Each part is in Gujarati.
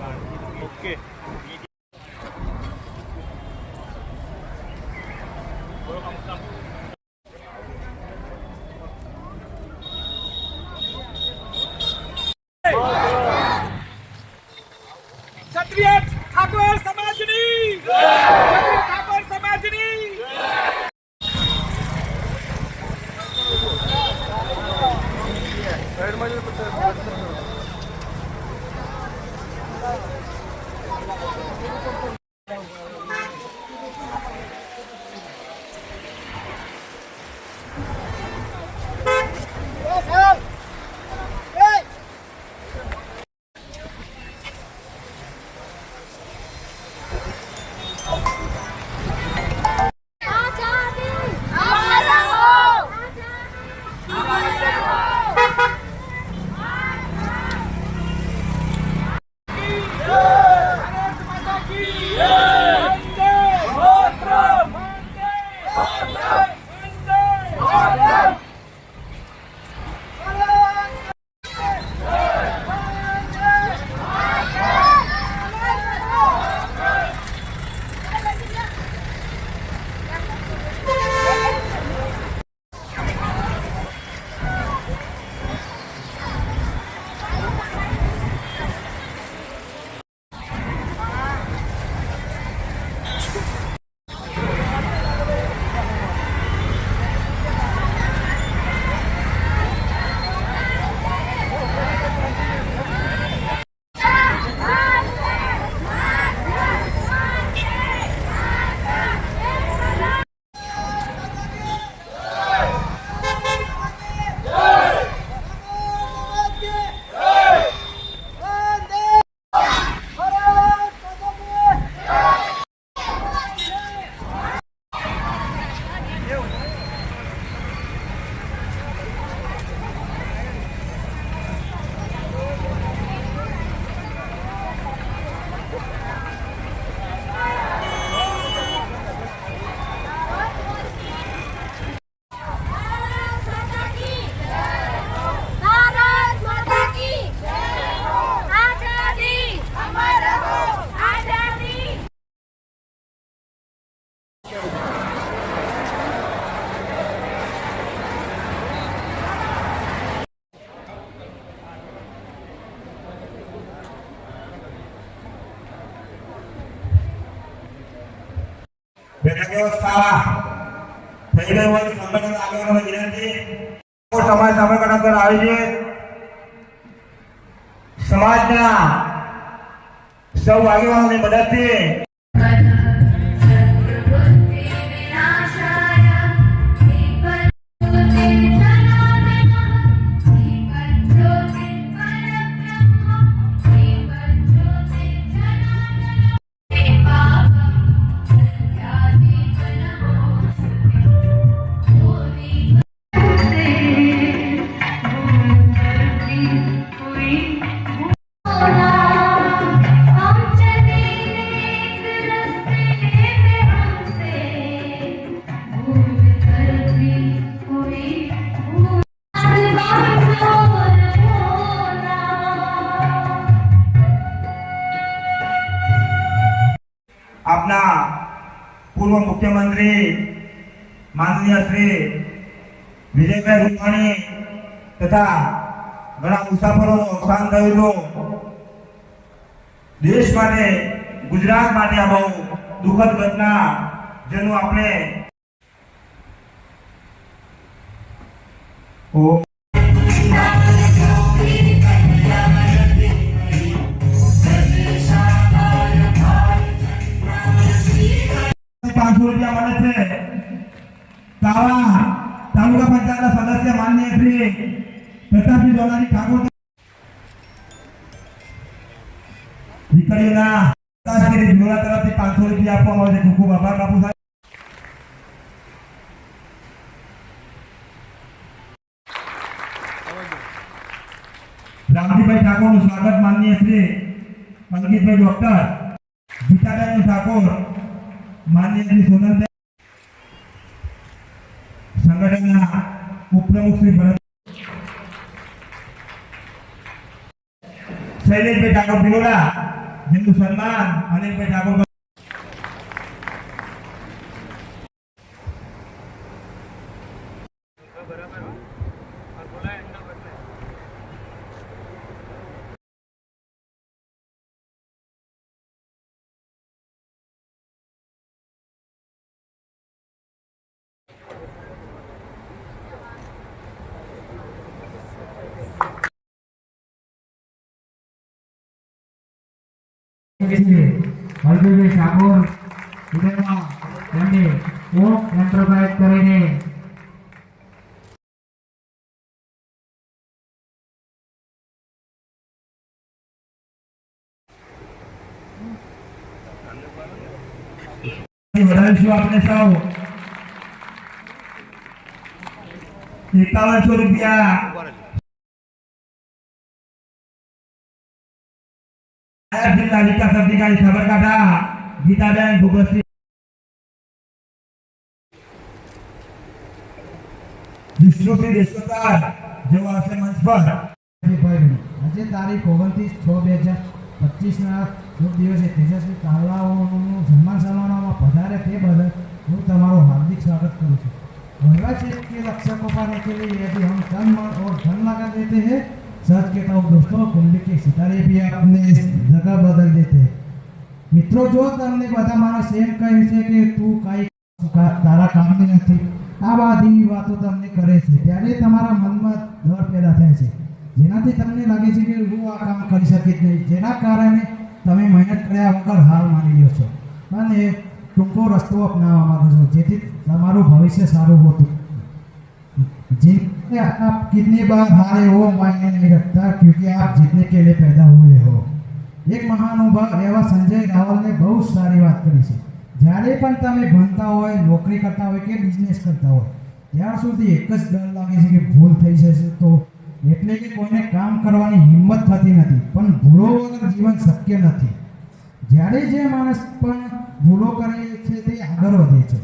ઓકે ક્ષત્રિય ઠાકોર સમાજની ઠાકોર સમાજની બેઠક વ્યવસ્થા થઈ ગઈ હોય સંગઠન આગળ વિનંતી સમાજ સંગઠન અંદર આયોજિત સમાજના સૌ આગેવાનોની મદદથી આપના પૂર્વ મુખ્યમંત્રી માનનીય શ્રી વિજયભાઈ રૂપાણી તથા ઘણા મુસાફરોનું અવસાન થયેલું દેશ માટે ગુજરાત માટે આ બહુ દુઃખદ ઘટના જેનું આપણે ₹500 મળે છે તાલુકા પંચાયતના સદસ્ય માનનીય શ્રી પ્રતાપજી દોલારી ઠાકોર દીકરીઓના વિકાસગીરી ઝોલા તરફથી ₹500 આપવામાં આવે છે. ખૂબ ખૂબ આભાર બાપુ સાહેબ. રામજીભાઈ ઠાકોરનું સ્વાગત માનનીય શ્રી અંકિતભાઈ ડોક્ટર ગીતાબેન ઠાકોર માનનીય શ્રી સોનલબેન સંગઠનના ઉપપ્રમુખ શ્રી ભરત શૈલેષભાઈ ઠાકોર ભિલોડા જેમનું સન્માન અનિલભાઈ ઠાકોર હરજીભાઈ ઠાકોર ઉદયમાં તેમને ઓમ એન્ટરપ્રાઇઝ કરીને વધારીશું આપણે સૌ 5100 રૂપિયા નાયબ જિલ્લા વિકાસ અધિકારી સાબરકાંઠા ગીતાબેન ભૂપતસિંહ વિષ્ણુસિંહ દેશોત્તર જેઓ આવશે મંચ પર. આજે તારીખ 29/6/2025 ના શુભ દિવસે તેજસ્વી તાલાઓનું સન્માન સન્માનવામાં પધારે તે બદલ હું તમારું હાર્દિક સ્વાગત કરું છું. वह चीज के रक्षा को पाने के लिए यदि हम तन मन और धन लगा देते हैं, सच कहता हूँ दोस्तों, कुंडली के सितारे भी अपने जगह बदल देते हैं. મિત્રો જો તમને બધા માણસ એમ કહે છે કે તું કાંઈ તારા કામની નથી, આ બધી વાતો તમને કરે છે, ત્યારે તમારા મનમાં ડર પેદા થાય છે, જેનાથી તમને લાગે છે કે હું આ કામ કરી શકીશ નહીં, જેના કારણે તમે મહેનત કર્યા વગર હાર માની લ્યો છો અને ટૂંકો રસ્તો અપનાવવા માંગો છો, જેથી તમારું ભવિષ્ય સારું હોતું. जिनके आप कितनी बार हारे हो मायने नहीं रखता, क्योंकि आप जीतने के लिए पैदा हुए हो. एक महानुभाव एवं संजय रावल ने बहुत सारी बात કરી છે. જ્યારે પણ તમે ભણતા હોય, નોકરી કરતા હોય કે બિઝનેસ કરતા હોય, ત્યાર સુધી એક જ ડર લાગે છે કે ભૂલ થઈ જશે, તો એટલે કે કોઈને કામ કરવાની હિંમત થતી નથી, પણ ભૂલો વગર જીવન શક્ય નથી. જ્યારે જે માણસ પણ ભૂલો કરે છે તે આગળ વધે છે.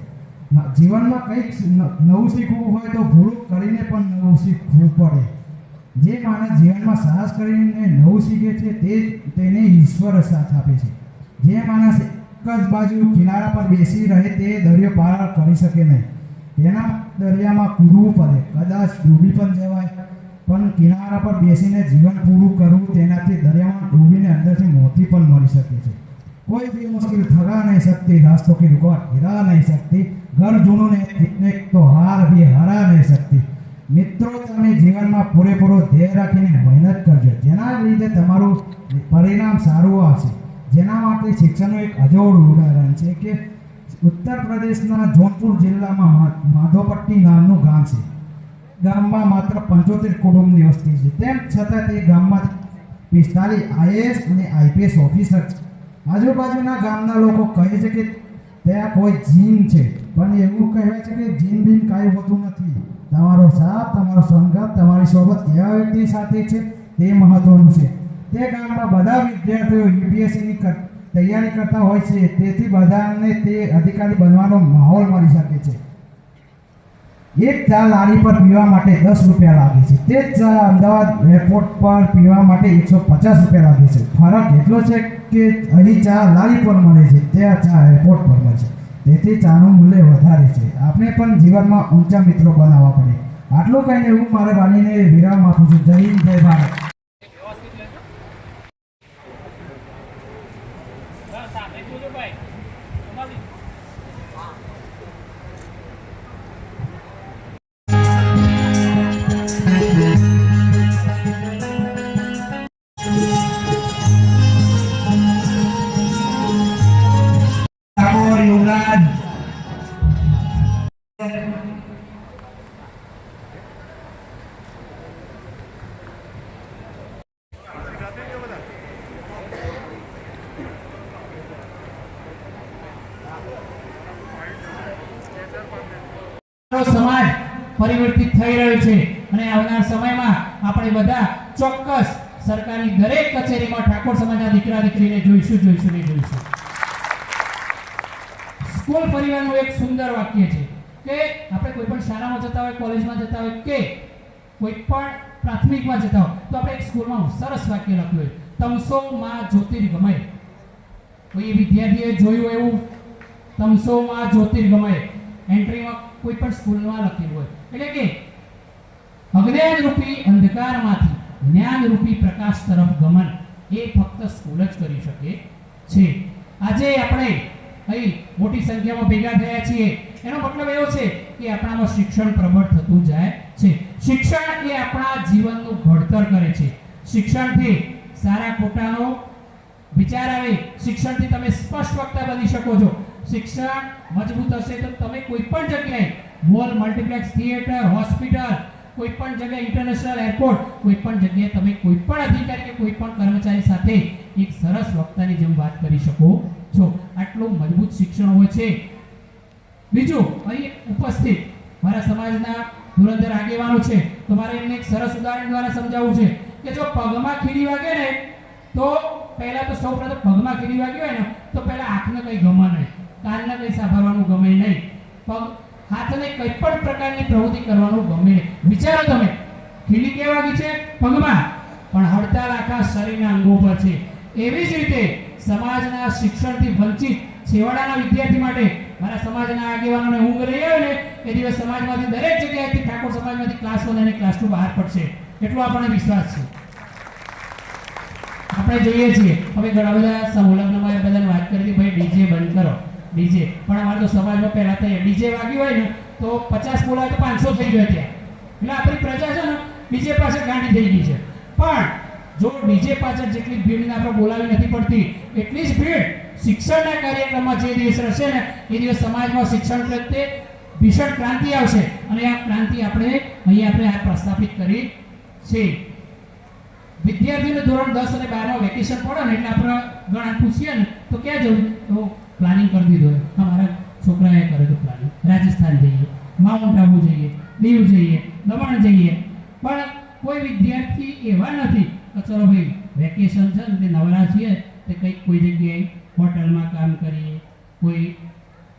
જીવનમાં કંઈક નવું શીખવું હોય તો ભૂલો કરીને પણ નવું શીખવું પડે. જે માણસ જીવનમાં સાહસ કરીને નવું શીખે છે તેને ઈશ્વર સાથ આપે છે. જે માણસ એક જ બાજુ કિનારા પર બેસી રહે તે દરિયો પાર કરી શકે નહીં. તેના દરિયામાં કૂદવું પડે, કદાચ ડૂબી પણ જવાય, પણ કિનારા પર બેસીને જીવન પૂરું કરવું તેનાથી દરિયામાં ડૂબીને અંદરથી મોતી પણ મળી શકે છે. कोई भी मुश्किल थका नहीं सकती, रास्तों की रुकावट गिरा नहीं सकती, घर जूनों ने जीतने तो हार भी हरा नहीं सकती. મિત્રો તમે જીવનમાં પૂરેપૂરો ધ્યેય રાખીને મહેનત કરજો, જેના લીધે તમારું પરિણામ સારું આવશે. જેના માટે શિક્ષણનું એક અજોડ ઉદાહરણ છે કે ઉત્તર પ્રદેશના જોનપુર જિલ્લામાં માધોપટ્ટી નામનું ગામ છે. ગામમાં માત્ર 75 કુટુંબની વસ્તી છે, તેમ છતાં તે ગામમાં 45 આઈએએસ અને આઈપીએસ ઓફિસર છે. આજુબાજુના ગામના લોકો કહે છે કે ત્યાં કોઈ જીન છે, પણ એવું કહેવાય છે કે જીન બીન કાંઈ હોતું નથી. તમારો સાથ, તમારો સંગત, તમારી સોબત કેવા વ્યક્તિ સાથે છે તે મહત્વનું છે. તે ગામમાં બધા વિદ્યાર્થીઓ યુપીએસસીની તૈયારી કરતા હોય છે, તેથી બધાને તે અધિકારી બનવાનો માહોલ મળી શકે છે. એક ચા લારી પર પીવા માટે 10 રૂપિયા લાગે છે, તે જ ચા અમદાવાદ એરપોર્ટ પર પીવા માટે 150 રૂપિયા લાગે છે. ફરક એટલો છે કે અહીં ચા લારી પર મળે છે, ત્યાં ચા એરપોર્ટ પર મળે છે, તેથી ચાનું મૂલ્ય વધારે છે. આપણે પણ જીવનમાં ઊંચા મિત્રો બનાવવા પડે. આટલું કહીને હું મારા વાણીને વિરામ આપું છું. જય હિન્દ, જય ભારત. ઠાકોર યુવરાજ સમાજ પરિવર્તિત થઈ રહ્યો છે અને આવનાર સમયમાં આપણે બધા ચોક્કસ સરકારની દરેક કચેરીમાં ઠાકોર સમાજના દીકરા દીકરીને જોઈશું. સ્કૂલ પરિવારનું એક સુંદર વાક્ય છે કે આપણે કોઈ પણ શાળામાં જતા હોય, કોલેજમાં જતા હોય કે કોઈ પણ પ્રાથમિકમાં જતા હોય તો આપણે એક સ્કૂલમાં સરસ વાક્ય લખ્યું હોય, તમસો માં જ્યોતિર્ગમય. કોઈ વિદ્યાર્થીએ જોયું એવું તમસોમાં જ્યોતિર્ગમય એન્ટ્રીમાં કોઈ પણ સ્કૂલમાં લખેલું હોય, એટલે કે અજ્ઞાન રૂપી અંધકારમાંથી જ્ઞાન રૂપી પ્રકાશ તરફ ગમન એ ફક્ત સ્કૂલ જ કરી શકે છે. આજે આપણે અહીં મોટી સંખ્યામાં ભેગા થયા છીએ એનો મતલબ એવો છે કે આપણામાં શિક્ષણ પ્રબળ થતું જાય છે. શિક્ષણ એ આપણા જીવનનું ઘડતર કરે છે. શિક્ષણથી સારા ખોટાનો વિચાર આવે, શિક્ષણથી તમે સ્પષ્ટ વક્તા બની શકો છો. શિક્ષણ મજબૂત હશે તો તમે કોઈ પણ જગ્યાએ મોલ, મલ્ટીપ્લેક્સ, થિયેટર, હોસ્પિટલ, કોઈ પણ જગ્યાએ ઇન્ટરનેશનલ એરપોર્ટ, કોઈ પણ જગ્યાએ તમે કોઈ પણ અધિકારી કે કોઈ પણ કર્મચારી સાથે એક સરસ વક્તાની જેમ વાત કરી શકો છો. આટલું મજબૂત શિક્ષણ હોય છે. બીજું, અહીં ઉપસ્થિત મારા સમાજના ધુરંધર આગેવાનો છે, તો મારે એમને એક સરસ ઉદાહરણ દ્વારા સમજાવવું છે કે જો પગમાં ખીલી વાગે ને તો પહેલા તો સૌપ્રથમ પગમાં ખીલી વાગી હોય ને તો પહેલા આંખને કંઈ ગમે નહીં, કાનને કંઈ સાંભળવાનું ગમે નહીં, પગ હાથને કઈ પણ પ્રકારની પ્રવૃત્તિ કરવાનું ગમે નહીં. વિચારો તમે, ખીલી ક્યાં વાગી છે? પગમાં, પણ હડતાલ આખા શરીરના અંગો પર છે. એવી જ રીતે સમાજના શિક્ષણથી વંચિત છેવાડાના વિદ્યાર્થી માટે મારા સમાજના આગેવાનોને ઊંઘ રહી આવે ને એ દિવસ સમાજમાંથી દરેક જગ્યાએથી ઠાકોર સમાજમાંથી ક્લાસ 1 અને ક્લાસ 2 બહાર પડશે, એટલો આપણને વિશ્વાસ છે. આપણે જોઈએ છીએ હવે ઘણા બધા સંલગ્નમાં બધાને વાત કરી ભાઈ ડીજે બંધ કરો, ડીજે, પણ અમારે તો સમાજમાં પહેલા તો ડીજે વાગ્યું હોય ને તો 50 બોલાવે તો 500 થઈ ગયો ત્યાં. એટલે આપણી પ્રજા છે ને ડીજે પાસે ગાંડી થઈ ગઈ છે. પણ જો ડીજે પાછળ જેટલી ભીડને આપણે બોલાવી નથી પડતી એટલી જ ભીડ શિક્ષણના કાર્યક્રમમાં જે દિવસ રહેશે ને એ દિવસ સમાજમાં શિક્ષણ પ્રત્યે ભીષણ ક્રાંતિ આવશે. અને આ ક્રાંતિ આપણે આ પ્રસ્થાપિત કરી છે. વિદ્યાર્થીઓને ધોરણ 10 અને 12 માં વેકેશન પડે ને એટલે આપણે ઘણા પૂછીએ ને તો ક્યાં જવું, તો પ્લાનિંગ કરી દીધું. અમારા છોકરાએ કર્યું પ્લાનિંગ, રાજસ્થાન જઈએ, માઉન્ટ આબુ જઈએ, દીવ જઈએ, દમણ જઈએ. પણ કોઈ વિદ્યાર્થી એવા નથી કે ચલો ભાઈ વેકેશન છે ને તે નવરા છીએ તે કંઈક કોઈ જગ્યાએ હોટલમાં કામ કરીએ, કોઈ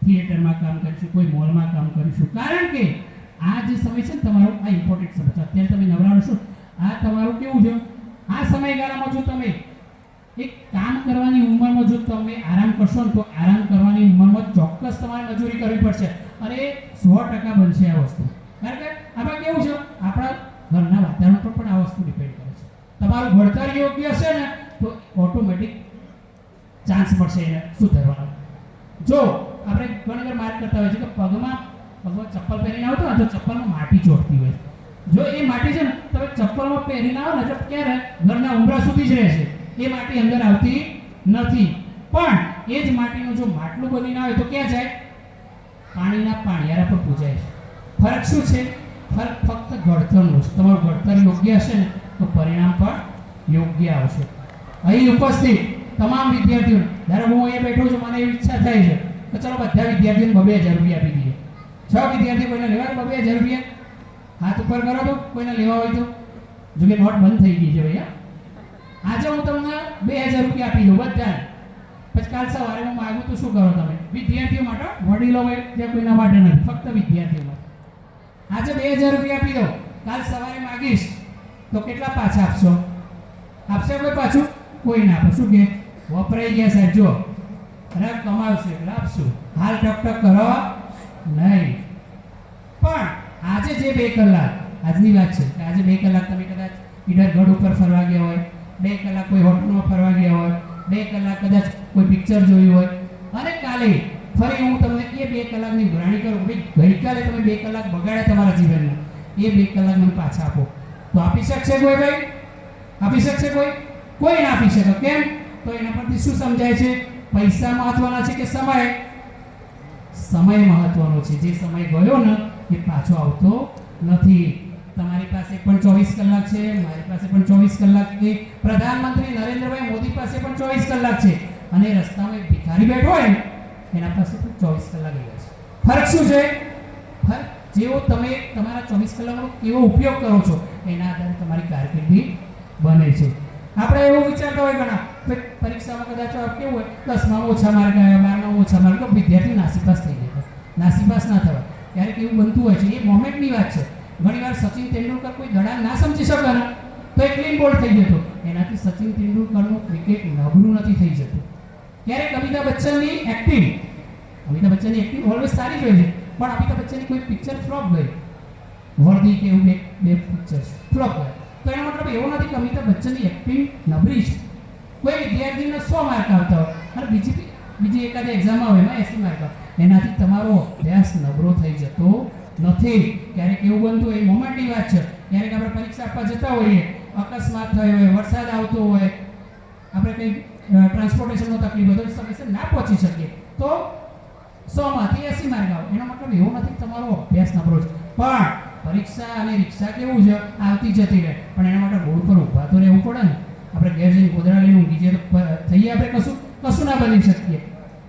થિયેટરમાં કામ કરીશું, કોઈ મોલમાં કામ કરીશું. કારણ કે આ જે સમય છે ને તમારો આ ઇમ્પોર્ટન્ટ સમય છે. અત્યારે તમે નવરા રહેશો, આ તમારું કેવું છે, આ સમયગાળામાં જો તમે એક કામ કરવાની ઉંમરમાં જો તમે આરામ કરશો ને તો આરામ કરવાની ઉંમરમાં ચોક્કસ તમારે મજૂરી કરવી પડશે અને 100% બનશે આ વસ્તુ. કારણ કે આમાં કેવું છે, આપણા ઘરના વાતાવરણ પર પણ આ વસ્તુ ડિપેન્ડ કરે છે. તમારું ઘડતર યોગ્ય હશે ને તો ઓટોમેટિક ચાન્સ મળશે એને સુધારવાનો. જો આપણે ઘણી વાર માર્ક કરતા હોય છે કે પગમાં ચપ્પલ પહેરીને આવતો ને તો ચપ્પલમાં માટી ચોટતી હોય. જો એ માટી છે ને તમે ચપ્પલમાં પહેરીને આવો ને તો ક્યારે ઘરના ઉંબરા સુધી જ રહેશે, એ માટી અંદર આવતી નથી. પણ એ જ માટીનું જો માટલું બનીને આવે તો ક્યાં જાય? પાણીના પાણિયારા પર પૂજાય છે. ફરક શું છે? ફરક ફક્ત ઘડતરનો છે. તમારું ઘડતર યોગ્ય હશે ને તો પરિણામ પણ યોગ્ય આવશે. અહીં ઉપસ્થિત તમામ વિદ્યાર્થીઓ, ધારો હું અહીંયા બેઠો છું, મને એવી ઈચ્છા થાય છે કે ચલો બધા વિદ્યાર્થીઓને 2000 રૂપિયા આપી દઈએ. 6 વિદ્યાર્થીઓ કોઈને લેવા 2000 રૂપિયા? હાથ ઉપર કરો તો કોઈને લેવા હોય તો. જો કે નોટ બંધ થઈ ગઈ છે ભૈયા. આજે હું તમને 2000 રૂપિયા આપી દઉં બધા. પછી કાલ સવારે હું માગું તો શું કરો તમે? વિદ્યાર્થીઓ માટે, વડીલો હોય ત્યાં કોઈના માટે નથી, ફક્ત વિદ્યાર્થીઓ માટે. આજે 2000 રૂપિયા આપી દો, કાલ સવારે માગીશ તો કેટલા પાછા આપશો? આપશે કોઈ પાછું? કોઈ ના આપે. શું કે વપરાઈ ગયા સાહેબ, જો રાખ કમાવશે એટલે આપશું, હાલ ટક કરો નહીં. પણ આજે જે 2 કલાક, આજની વાત છે કે આજે 2 કલાક તમે કદાચ ઈડર ગઢ ઉપર ફરવા ગયા હોય, 2 કલાક કોઈ હોટલમાં ફરવા ગયા હોય, 2 કલાક કદાચ કોઈ પિક્ચર જોયું હોય, અને કાલે ફરી હું તમને એ 2 કલાકની ઉઘરાણી કરું ભાઈ ગઈકાલે તમે 2 કલાક બગાડ્યા તમારા જીવનમાં, એ 2 કલાક મને પાછા આપો, તો આપી શકશે કોઈ? ભાઈ આપી શકશે કોઈ? કોઈ ના આપી શકે. કેમ? તો એના પરથી શું સમજાય છે? પૈસા મહત્વના છે કે સમય? સમય મહત્વનો છે. જે સમય ગયો ને એ પાછો આવતો નથી. તમારી પાસે પણ 24 કલાક છે, મારી પાસે પણ 24 કલાક છે, પ્રધાનમંત્રી નરેન્દ્રભાઈ મોદી પાસે પણ 24 કલાક છે, અને રસ્તામાં એક ભિખારી બેઠો હોય ને એના પાસે પણ 24 કલાક એવા છે. ફરક શું છે? ફરક જેવો તમે તમારા 24 કલાકનો કેવો ઉપયોગ કરો છો એના આધારે તમારી કારકિર્દી બને છે. આપણે એવું વિચારતા હોય ઘણા પરીક્ષામાં કદાચ કેવું હોય 10માં ઓછા માર્ક આવ્યા, 12માં ઓછા માર્ક, તો વિદ્યાર્થી નાસીપાસ થઈ જાય. નાસીપાસ ના થવાય. ક્યારેક એવું બનતું હોય છે, એ મોમેન્ટની વાત છે. ઘણીવાર સચિન તેંડુલકર કોઈ દડા ના સમજી શકે ને તો એ ક્લીન બોલ્ડ થઈ જતો. એનાથી સચિન તેંડુલકરનું ક્રિકેટ નબળું નથી થઈ જતું. ક્યારેક અમિતાભ બચ્ચનની એક્ટિંગ ઓલવેઝ સારી જ હોય છે, પણ અમિતાભ બચ્ચનની કોઈ પિક્ચર ફ્લોપ ગઈ, વર્દી કે એવું બે પિક્ચર્સ ફ્લોપ ગયા, તો એનો મતલબ એવો નથી કે અમિતાભ બચ્ચનની એક્ટિંગ નબળી છે. કોઈ વિદ્યાર્થીને 100 માર્ક આવતા હોય અને બીજી એકાદ એક્ઝામ આવે એમાં 80 માર્ક આવે, એનાથી તમારો અભ્યાસ નબળો થઈ જતો નથી. ક્યારેક એવું બનતું હોય, મોમેન્ટની વાત છે, ક્યારેક આપણે પરીક્ષા આપવા જતા હોઈએ, અકસ્માત થયો હોય, વરસાદ આવતો હોય, આપણે કંઈ ટ્રાન્સપોર્ટેશનનો તકલીફ હોય તો સમયસર ના પહોંચી શકીએ, તો 100 માંથી 80 માર્ક આવે. એનો મતલબ એવો નથી કે તમારો અભ્યાસ નબળો છે, પણ પરીક્ષા અને રિક્ષા કેવું છે, આવતી જતી રહે, પણ એના માટે રોડ પર ઊભા તો રહેવું પડે ને. આપણે ઘેર જઈને ગોદડા લઈને ઊંઘી જઈએ તો થઈએ આપણે કશું ના બની શકીએ.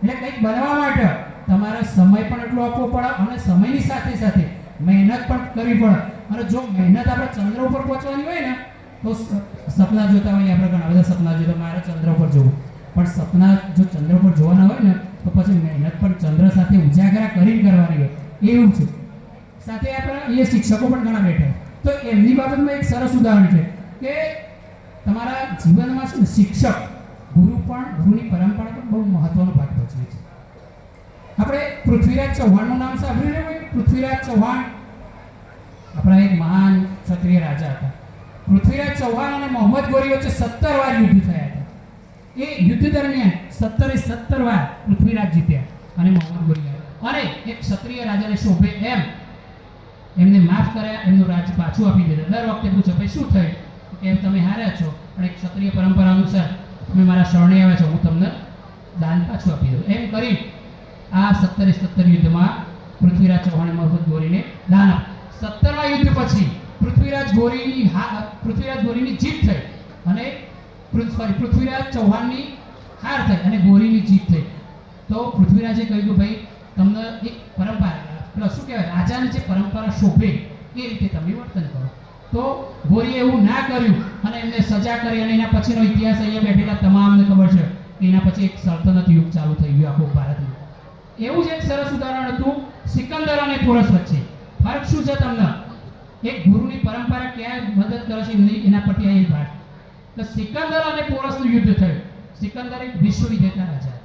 એટલે કંઈક બનવા માટે તમારે સમય પણ એટલો આપવો પડે અને સમયની સાથે સાથે મહેનત પણ કરવી પડે. અને જો મહેનત આપણે ચંદ્ર ઉપર પહોંચવાની હોય ને તો સપના જોતા હોઈએ આપણે, ઘણા બધા સપના જોતા મારે ચંદ્ર ઉપર જવું, પણ સપના જો ચંદ્ર ઉપર જોવાના હોય ને તો પછી મહેનત પણ ચંદ્ર સાથે ઉજાગરા કરીને કરવાની હોય, એવું છે. સાથે આપણે અહીંયા શિક્ષકો પણ ઘણા બેઠા, તો એમની બાબતમાં એક સરસ ઉદાહરણ છે કે તમારા જીવનમાં છે ને શિક્ષક ગુરુની પરંપરા પણ બહુ મહત્વનો ભાગ ભજવે છે. આપણે પૃથ્વીરાજ ચૌહાણનું નામ સાંભળ્યું ને? પૃથ્વીરાજ ચૌહાણ આપણા એક મહાન ક્ષત્રિય રાજા હતા. પૃથ્વીરાજ ચૌહાણ અને મોહમ્મદ ગોરી વચ્ચે 17 વાર યુદ્ધ થયા હતા. એ યુદ્ધ દરમિયાન 17 વાર પૃથ્વીરાજ જીત્યા અને મોહમ્મદ ગોરી હાર્યા. અને એક ક્ષત્રિય રાજાને શોભે એમને માફ કર્યા, એમનું રાજ્ય પાછું આપી દીધું. દર વખતે પૂછો ભાઈ શું થયું, કે તમે હાર્યા છો પણ એક ક્ષત્રિય પરંપરા અનુસાર તમે મારા શરણે આવ્યા છો, હું તમને દાન પાછું આપી દઉં. એમ કરી આ 17 યુદ્ધમાં પૃથ્વીરાજ ચૌહાણે મોહમ્મદ ગોરીને દાન આપ્યું. 17મા યુદ્ધ પછી પૃથ્વીરાજ ગોરીની જીત થઈ અને પૃથ્વીરાજ ચૌહાણની હાર થઈ અને ગોરીની જીત થઈ. તો પૃથ્વીરાજે કહ્યું કે ભાઈ તમને એક પરંપરા પેલા શું કહેવાય, રાજાની જે પરંપરા શોભે એ રીતે તમે વર્તન કરો. તો ગોરીએ એવું ના કર્યું અને એમને સજા કરી. અને એના પછીનો ઇતિહાસ અહીંયા બેઠેલા તમામને ખબર છે કે એના પછી એક સલ્તનત યુગ ચાલુ થઈ ગયું આખું ભારતમાં. એવું જ એક સરસ ઉદાહરણ હતું સિકંદર અને પોરસ વચ્ચે. ફરક શું છે તમને? એક ગુરુની પરંપરા ક્યાં મદદ કરે છે એના પરથી અહીં ભાગ. તો સિકંદર અને પોરસનું યુદ્ધ થયું. સિકંદર એક વિશ્વ વિજેતા રાજા,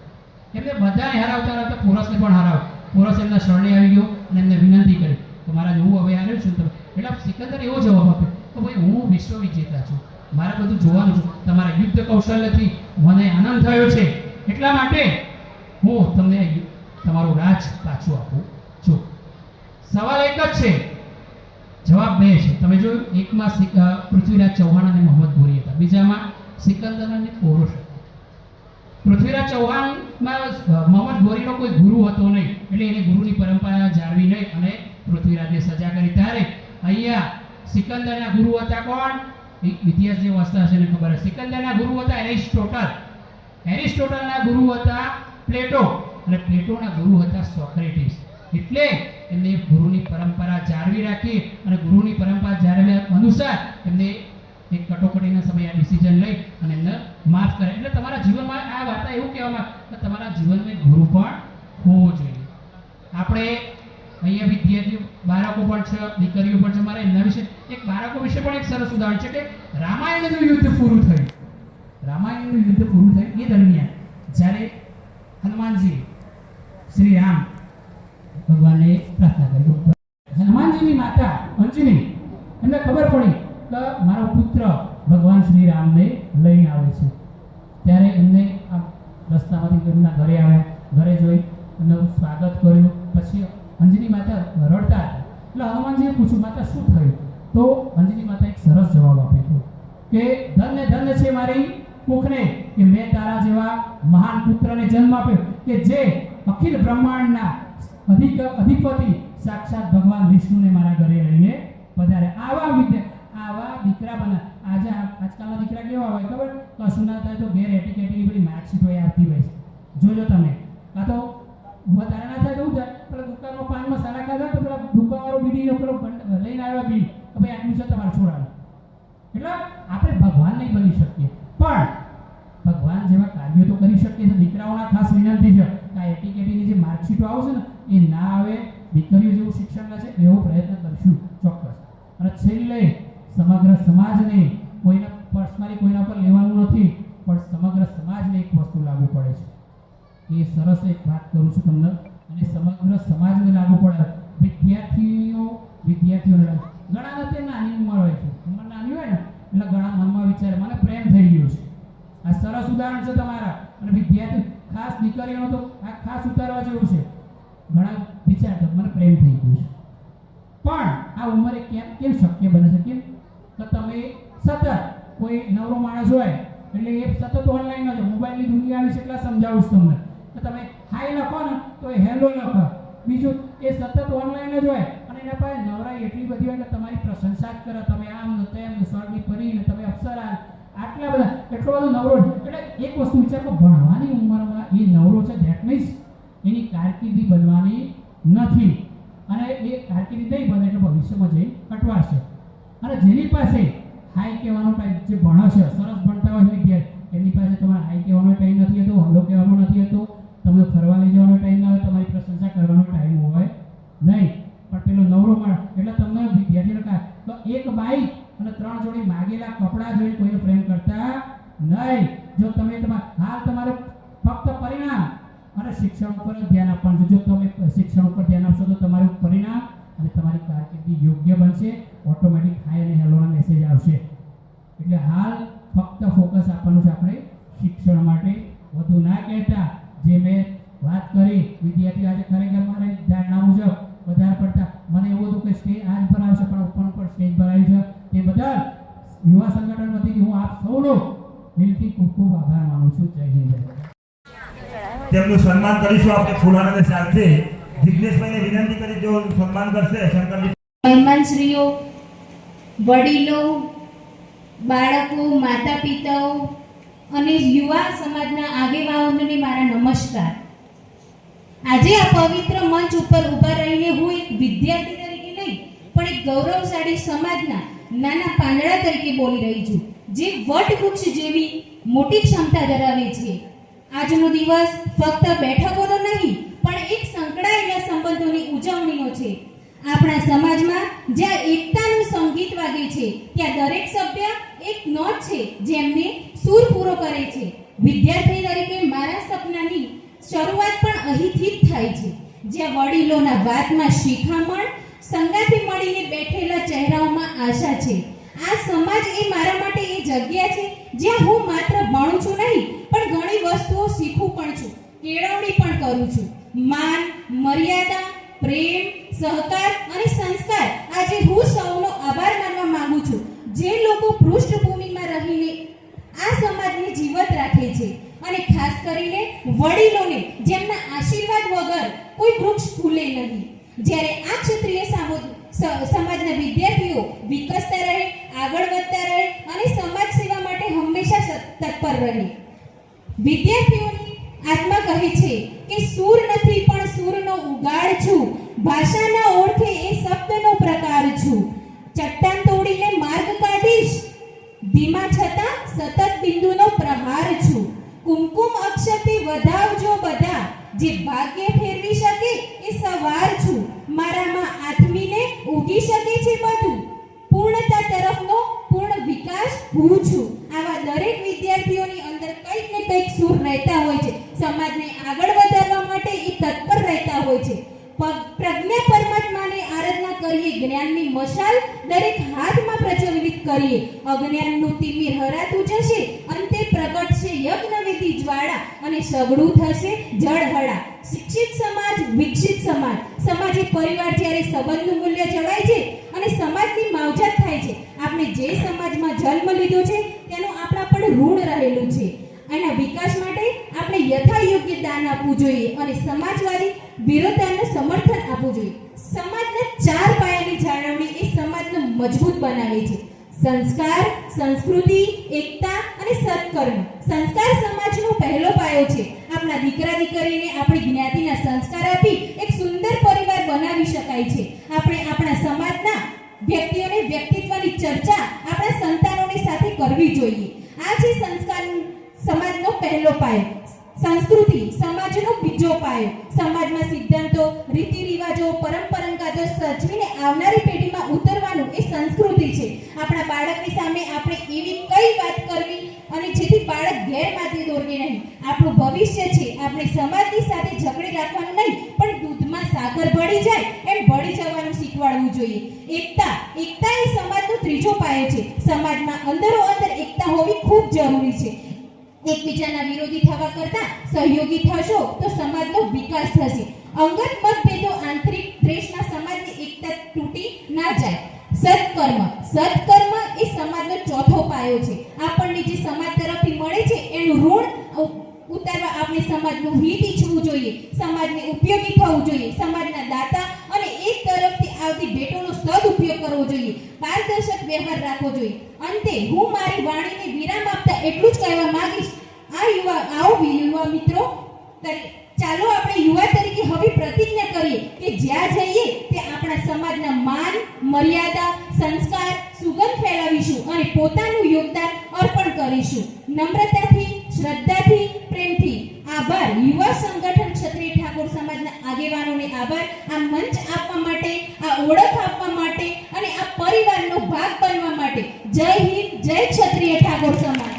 એમને બધાને હરાવતા પોરસને પણ હરાવ. પોરસ એમના શરણે આવી ગયો અને એમને વિનંતી કરી કે મહારાજ હું હવે હાર્યો છું તમે. એટલે સિકંદર એવો જવાબ આપ્યો કે ભાઈ હું વિશ્વ વિજેતા છું, મારે બધું જોવાનું છે, તમારા યુદ્ધ કૌશલ્યથી મને આનંદ થયો છે, એટલા માટે હું તમને તમારું રાજ પાછું આપું છું. સવાલ એક જ છે, જવાબ બે છે. તમે જોયું, એકમાં પૃથ્વીરાજ ચૌહાણ અને મોહમ્મદ ગોરી હતા, બીજામાં સિકંદર અને પોરસ. પૃથ્વીરાજ ચૌહાણમાં મોહમ્મદ ગોરીનો કોઈ ગુરુ હતો નહીં, એટલે એને ગુરુની પરંપરા જાળવી નહીં અને પૃથ્વીરાજને સજા કરી. ત્યારે અહીંયા સિકંદરના ગુરુ હતા કોણ? ઇતિહાસ જે વાંચતા હશે એને ખબર હશે. સિકંદરના ગુરુ હતા એરિસ્ટોટલના ગુરુ હતા પ્લેટો અને પ્લેટોના ગુરુ હતા સોક્રેટિસ. એટલે એમને ગુરુની પરંપરા જાળવી રાખી અને ગુરુની પરંપરા જાળવ્યા અનુસાર એમને એક કટોકટીના સમયે આ ડિસિઝન લઈ અને એમને માફ કરે. એટલે તમારા જીવનમાં આ વાર્તા એવું કહેવામાં કે તમારા જીવનમાં એક ગુરુ પણ હોવો જોઈએ. આપણે અહીંયા વિદ્યાર્થીઓ બાળકો પણ છે, દીકરીઓ પણ છે. મારે એમના વિશે બાળકો વિશે પણ એક સરસ ઉદાહરણ છે કે રામાયણનું યુદ્ધ પૂરું થયું. રામાયણનું યુદ્ધ પૂરું થયું એ દરમિયાન જ્યારે હનુમાનજી શ્રી રામ ભગવાનને પ્રાર્થના કરી, હનુમાનજીની માતા અંજની એમને ખબર પડી કે મારો પુત્ર ભગવાન શ્રી રામને લઈને આવે છે. ત્યારે એમને આ રસ્તામાંથી એમના ઘરે આવ્યા, ઘરે જોઈ એમનું સ્વાગત કર્યું. પછી અંજની માતા રડતા હતા. એટલે હનુમાનજીએ પૂછ્યું માતા શું થયું? તો અંજની માતા એક સરસ જવાબ આપ્યો કે ધન્ય છે મારી કુખને કે મેં તારા જેવા મહાન પુત્રને જન્મ આપ્યો કે જે અખિલ બ્રહ્માંડના અધિપતિ સાક્ષાત ભગવાન વિષ્ણુને મારા ઘરે લઈને પધારે. આવા દીકરા બના. આજકાલના દીકરા કેવા હોય ખબર? કશું ના થાય તો ઘેર એટીકેટીની બધી માર્કશીટ હોય આવતી હોય છે, જોજો તમે. કાં તો વધારે ના થાય તો શું થાય, પેલા દુકાનમાં પાન મસાલા ખાધા તો પેલા દુકાનવાળો બીડીનો પેલો લઈને આવ્યા બિલ કે ભાઈ આટલું છે તમારે છોડાનું. એટલે આપણે ભગવાન નહીં બની શકીએ પણ ભગવાન જેવા કાર્યો તો કરી શકીએ છીએ. દીકરાઓના ખાસ વિનંતી છે કે આ એટીકેટીની જે માર્કશીટો આવશે ને એ ના આવે, દીકરીઓ જેવું શિક્ષણ લે છે એવો પ્રયત્ન કરશું ચોક્કસ. અને છેલ્લે સમગ્ર સમાજને કોઈના પર્સનલી કોઈના પર લેવાનું નથી, પણ સમગ્ર સમાજને એક વસ્તુ લાગુ પડે છે એ સરસ એક વાત કરું છું તમને, અને સમગ્ર સમાજને લાગુ પડે. વિદ્યાર્થીઓને લાગુ. ઘણા તે નાની ઉંમર હોય છે, ઉંમર નાની હોય ને એટલે ઘણા મનમાં વિચારે મને પ્રેમ થઈ ગયો છે. આ સરસ ઉદાહરણ છે તમારા. અને વિદ્યાર્થી ખાસ દીકરીઓનો તો આ ખાસ ઉતારવા જેવું છે. ઘણા વિચારતા મને પ્રેમ થઈ ગયો છે, પણ આ ઉંમરે કેમ શક્ય બને છે? કેમ તો તમે સતત કોઈ નવરો માણસ હોય એટલે એ સતત ઓનલાઈન જ મોબાઈલની દુનિયા આવી છે એટલે સમજાવું છું તમને. તો તમે હાઈ લખો ને તો એ હેલો લખો. બીજું એ સતત ઓનલાઈન જ હોય અને એના પાસે નવરાઈ એટલી બધી હોય કે તમારી પ્રશંસા જ કરે. તમે આમ ને તેમ ને સ્વર્ગની પરી ને તમે અપ્સરા આટલા બધા એટલો બધો નવરો. એટલે એક વસ્તુ વિચારો, ભણવાની ઉંમરમાં એ નવરો છે ધેટ મીન્સ એની કારકિર્દી બનવાની નથી, અને એ કારકિર્દી નહીં બને એટલે ભવિષ્યમાં જઈ કટવાશે. અને જેની પાસે હાઈ કહેવાનો ટાઈમ, જે ભણે છે સરસ ભણતા હોય છે વિદ્યાર્થી, એની પાસે તમારે હાઈ કહેવાનો ટાઈમ નથી હતો, હલો કહેવાનો નથી હતો, તમને ફરવા લઈ જવાનો ટાઈમ ના હોય, તમારી પ્રશંસા કરવાનો ટાઈમ હોય નહીં. પણ પેલો નવરો માણસ એટલે તમને વિદ્યાર્થીને કહે તો એક બાઈક અને 3 જોડી માગેલા કપડાં જોઈને કોઈને પ્રેમ કરતા નહીં. જો તમે હાલ તમારે ફક્ત પરિણામ અને શિક્ષણ ઉપર ધ્યાન આપવાનું છે. જો તમે શિક્ષણ ઉપર ધ્યાન આપશો તો તમારું પરિણામ અને તમારી કારકિર્દી યોગ્ય બનશે. ઓટોમેટિક હાઈ અને હેલોના મેસેજ આવશે. એટલે હાલ ફક્ત ફોકસ આપવાનું છે આપણે શિક્ષણ માટે, વધુ ના કહેતા. જે મેં વાત કરી વિદ્યાર્થીઓ આજે ખરેખર મારે ધારણા મુજબ વધારે પડતા મને એવું હતું કે સ્ટેજ આજ પર આવશે પણ ઉપર સ્ટેજ પર આવી છે. તે બદલ યુવા સંગઠન વતીથી હું આપ સૌનો દિલથી ખૂબ ખૂબ આભાર માનું છું. જય હિન્દ. તેમનું સન્માન કરીશું આપણે ફૂલાના સાથે. જિગ્નેશભાઈને વિનંતી કરી જો સન્માન કરશે શંકરજી. મહેમાનશ્રીઓ, વડીલો, બાળકો, માતા પિતાઓ અને યુવા સમાજના આગેવાનોને મારા નમસ્કાર. આજે આ પવિત્ર મંચ ઉપર ઊભા રહીને હું એક વિદ્યાર્થી તરીકે નહીં પણ એક ગૌરવશાળી સમાજના નાના પાંદડા તરીકે બોલી રહી છું, જે વટવૃક્ષ જેવી મોટી ક્ષમતા ધરાવે છે. આજનો દિવસ ફક્ત બેઠકોનો નહીં પણ એક સંકળાયેલા સંબંધોની ઉજવણીનો છે. આપણા સમાજમાં જ્યાં એકતાનું સંગીત વાગે છે ત્યાં દરેક સભ્ય એક નોટ છે જેમને સૂર પૂરો કરે છે. વિદ્યાર્થી તરીકે મારા સપનાની શરૂઆત પણ અહીંથી જ થાય છે, જ્યાં વડીલોના વાતમાં શિખામણ, સંગાથી મળીને બેઠેલા ચહેરાઓમાં આશા છે. આ સમાજ એ મારા માટે એ જગ્યા છે જ્યાં હું માત્ર ભણું છું નહીં પણ ઘણી વસ્તુઓ શીખું પણ છું, કેળવણી પણ કરું છું. માન, મર્યાદા, પ્રેમ, સહકાર અને સંસ્કાર. આજે હું સૌનો આભાર માનવા માંગુ છું જે લોકો પૃષ્ઠભૂમિમાં રહીને આ સમાજને જીવંત રાખે છે, અને ખાસ કરીને વડીલોને જેમના આશીર્વાદ વગર કોઈ વૃક્ષ ફૂલે નહીં. જ્યારે આ ક્ષત્રિય સમાજના વિદ્યાર્થીઓ વિકસતા રહે, આગળ વધતા રહે અને સમાજ સેવા માટે હંમેશા તત્પર રહે. વિદ્યાર્થીઓની આત્મા કહે છે કે સૂર નથી પણ સૂરનો ઉગાડ છું, ભાષાના ઓળખે એ શબ્દનો પ્રકાર છું, ચટ્ટાન તોડીને માર્ગ કાઢીશ, ધીમા છતાં સતત બિંદુનો પ્રહાર છું, કુમકુમ અક્ષરથી વધાવજો બધા, જે ભાગ્ય ફેરવી શકે એ સવાર છું, મારામાં આત્મીને ઉગી શકે છે બધું, પૂર્ણતા તરફનો પૂર્ણ વિકાસ હું છું. આવા દરેક વિદ્યાર્થીઓની અંદર કંઈક ને કંઈક સૂર રહેતા હોય છે. સમાજને આગળ વધારવા માટે એ તત્પર રહેતા હોય છે. પ્રજ્ઞા પરમાત્માને આરાધના કરીએ, જ્ઞાનની મશાલ દરેક હાથમાં પ્રજ્વલિત કરીએ, અજ્ઞાનનું તિમિર હરાતું જશે, અંતે પ્રગટશે યજ્ઞવિધિ જ્વાળા અને સગડું થશે જળહળા. શિક્ષિત સમાજ, વિકસિત સમાજ. સમાજે પરિવાર જ્યારે સંબંધનું મૂલ્ય જળવાય છે અને સમાજની માવજત થાય છે. આપણે જે સમાજમાં જન્મ લીધો છે તેનું આપણા પર ઋણ રહેલું છે. એના વિકાસ માટે આપણે યથાયોગ્ય દાન આપવું જોઈએ અને સમાજવાદી વિરોધતાને સમર્થન આપવું જોઈએ. સમાજના 4 પાયાની જાળવણી એ સમાજને મજબૂત બનાવે છે: સંસ્કાર, સંસ્કૃતિ, એકતા અને સત્કર્મ. સંસ્કાર સમાજનો પહેલો પાયો છે. આપણા દીકરા દીકરીને આપણી જ્ઞાતિના સંસ્કાર આપી એક સુંદર પરિવાર બનાવી શકાય છે. આપણે આપણા સમાજના વ્યક્તિઓને વ્યક્તિત્વની ચર્ચા આપણા સંતાનોની સાથે કરવી જોઈએ. આ છે સંસ્કાર સમાજનો પહેલો પાયો. સંસ્કૃતિ સમાજનો બીજો પાયો. સમાજમાં સિદ્ધાંતો, રીતિ રિવાજો, પરંપરાગતો સચવીને આવનારી પેઢીમાં ઉતરવાનું એ સંસ્કૃતિ છે. આપણા બાળકની સામે આપણે એવી કઈ વાત કરવી અને જેથી બાળક ગેરમાર્ગે દોરવે નહીં. આપણું ભવિષ્ય છે. આપણે સમાજની સાથે ઝઘડી રાખવાનું નહીં, પણ દૂધમાં સાકર ભળી જાય એમ ભળી જવાનું શીખવાડવું જોઈએ. એકતા એ સમાજનો ત્રીજો પાયો છે. સમાજમાં અંદરો અંદર એકતા હોવી ખૂબ જરૂરી છે. એકબીજાના વિરોધી થવા કરતાં સહયોગી થશો તો સમાજનો વિકાસ થશે. અંગત મતભેદો, આંતરિક દ્વેષના સમાજની એકતા તૂટી ના જાય. સત્કર્મ એ સમાજનો ચોથો પાયો છે. આપણને જે સમાજ તરફથી મળે છે એનું ઋણ ઉતારવા આપણે સમાજનું હિત ઈચ્છવું જોઈએ, સમાજને ઉપયોગી થવું જોઈએ, સમાજના દાતા અને એક તરફથી આવતી ભેટોનો સદુપયોગ કરવો જોઈએ, પારદર્શક વ્યવહાર રાખવો જોઈએ. અંતે હું મારી વાણીને વિરામ આપતા એટલું જ કહેવા માંગીશ, યુવા મિત્રો, ચાલો આપણે યુવા તરીકે હવે પ્રતિજ્ઞા કરીએ કે જ્યાં જઈએ તે આપણા સમાજના માન, મર્યાદા, સંસ્કાર, સુગંધ ફેલાવીશું અને પોતાનું યોગદાન અર્પણ કરીશું. નમ્રતાથી, શ્રદ્ધાથી, પ્રેમથી. આભાર. યુવા સંગઠન ક્ષત્રિય ઠાકોર સમાજના આગેવાનોને આભાર. આ મંચ આપવા માટે, આ ઓળખ આપવા માટે અને આ પરિવારનો ભાગ બનવા માટે. જય હિન્દ, જય ક્ષત્રિય ઠાકોર સમાજ.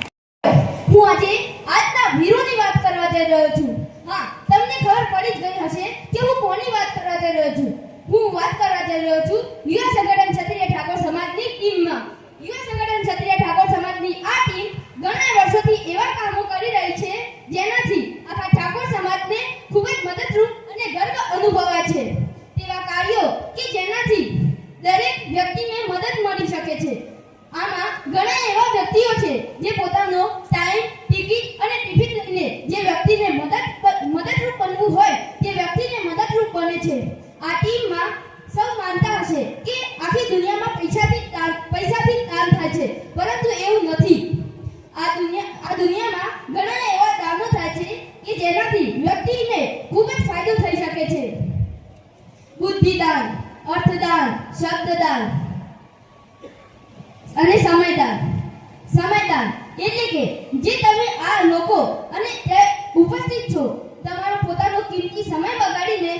હું આજે આજના વીરોની વાત કરવા જઈ રહ્યો છું. હા, તમને ખબર પડી જ ગઈ હશે કે હું કોની વાત કરવા જઈ રહ્યો છું. હું વાત કરવા જઈ રહ્યો છું યુવા સંગઠન ક્ષત્રિય ઠાકોર સમાજની ટીમમાં. યુવા સંગઠન ક્ષત્રિય ઠાકોર સમાજની આ ટીમ ઘણા વર્ષોથી એવા કામો કરી રહી છે જેનાથી આખા ઠાકોર સમાજને ખૂબ જ મદદરૂપ અને ગર્વ અનુભવાય છે. તેવા કાર્યો કે જેનાથી દરેક વ્યક્તિને મદદ મળી શકે છે. આમાં ઘણા એવા વ્યક્તિઓ છે જે પોતાનો ટાઈમ, ટિકિટ અને ટિફિન લઈને જે વ્યક્તિને મદદરૂપ બનવું હોય તે વ્યક્તિને મદદરૂપ બને છે. આ ટીમમાં સૌ માનતા હશે કે આખી દુનિયામાં પૈસાથી દાન થાય છે, પરંતુ એવું નથી. આ દુનિયામાં ઘણા એવા દાનો થાય છે કે જેનાથી વ્યક્તિને ખૂબ જ ફાયદો થઈ શકે છે. બુદ્ધિદાન, અર્થદાન, શબ્દદાન અને સમયદાન એટલે કે જે તમે આ લોકો અને ઉપસ્થિત છો, તમારો પોતાનો કિંમતી સમય બગાડીને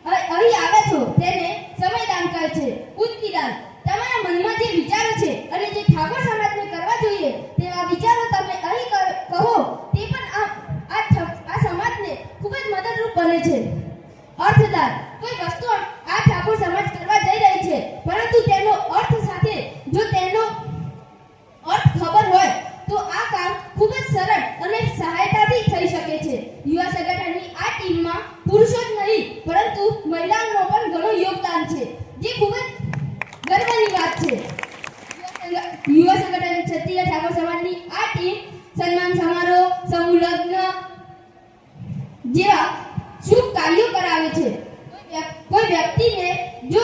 અહીં આવે છો તેને સમયદાન કહે છે. બુદ્ધિદાન, તમારા મનમાં જે વિચારો છે અને જે ઠાકોર સમાજને કરવા જોઈએ તેવા વિચારો તમે અહીં કહો તે પણ આ સમાજને ખૂબ જ મદદરૂપ બને છે. અર્થદાન, કોઈ વસ્તુ આ ઠાકોર સમાજ કરવા જઈ રહી છે પરંતુ તેનો અર્થ સાથે જો તેનો અર્થ ખબર હોય તો આ કામ ખૂબ જ સરળ અને સહાયતાથી થઈ શકે છે. યુવા સંગઠનની આ ટીમમાં પુરુષો જ નહીં પરંતુ મહિલાઓનો પણ ઘણું યોગદાન છે, જે ખૂબ જ ગર્વની વાત છે. યુવા સંગઠન ક્ષત્રિય ઠાકોર સમાજની આ ટીમ સન્માન સમારોહ, સમૂહ લગ્ન જેવા શુભ કાર્યો કરાવે છે. કોઈ વ્યક્તિને જો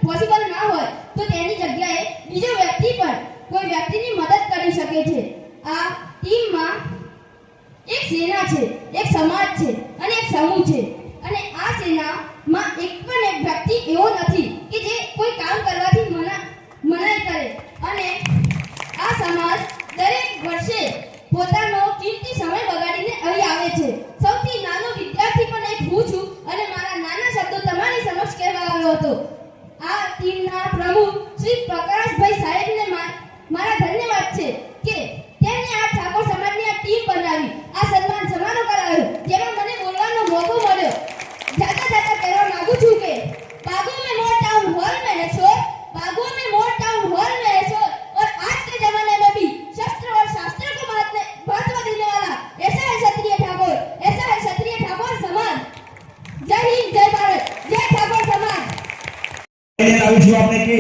પોસિબલ ના હોય તો તેની જગ્યાએ બીજો વ્યક્તિ પણ કોઈ વ્યક્તિની મદદ કરી શકે છે. આ ટીમમાં એક સેના છે, એક સમાજ છે અને એક સમૂહ છે. અને આ સેનામાં એક પણ એક વ્યક્તિ એવો નથી કે જે કોઈ કામ કરવાથી મનાઈ કરે. અને આ સમાજ દરેક વર્ષે પોતાનો કિંમતી સમય બગાડીને અહીં આવે છે. સૌથી નાનો વિદ્યાર્થી પણ એક હું છું અને મારા નાના શબ્દો તમારી સમક્ષ કહેવા આવ્યો હતો. આ ટીમના પ્રમુખ શ્રી પ્રકાશભાઈ સાહેબને મારા ધન્યવાદ છે કે તેમણે આ ઠાકોર સમાજની આ ટીમ બનાવી, આ સન્માન સમારોહ કરાવ્યો જેમાં મને બોલવાનો મોકો મળ્યો. જાતા કહેવા માંગુ છું કે बागों में मोर टाउन हॉल में है शोर, बागों में मोर टाउन हॉल में है शोर, और आज के जमाने में भी शस्त्र और शास्त्र को महत्व देने वाला ऐसा है क्षत्रिय ठाकुर, ऐसा है क्षत्रिय ठाकुर समाज. जय हिंद, जय भारत, जय ठाकुर समाज. लावी છું આપણે કે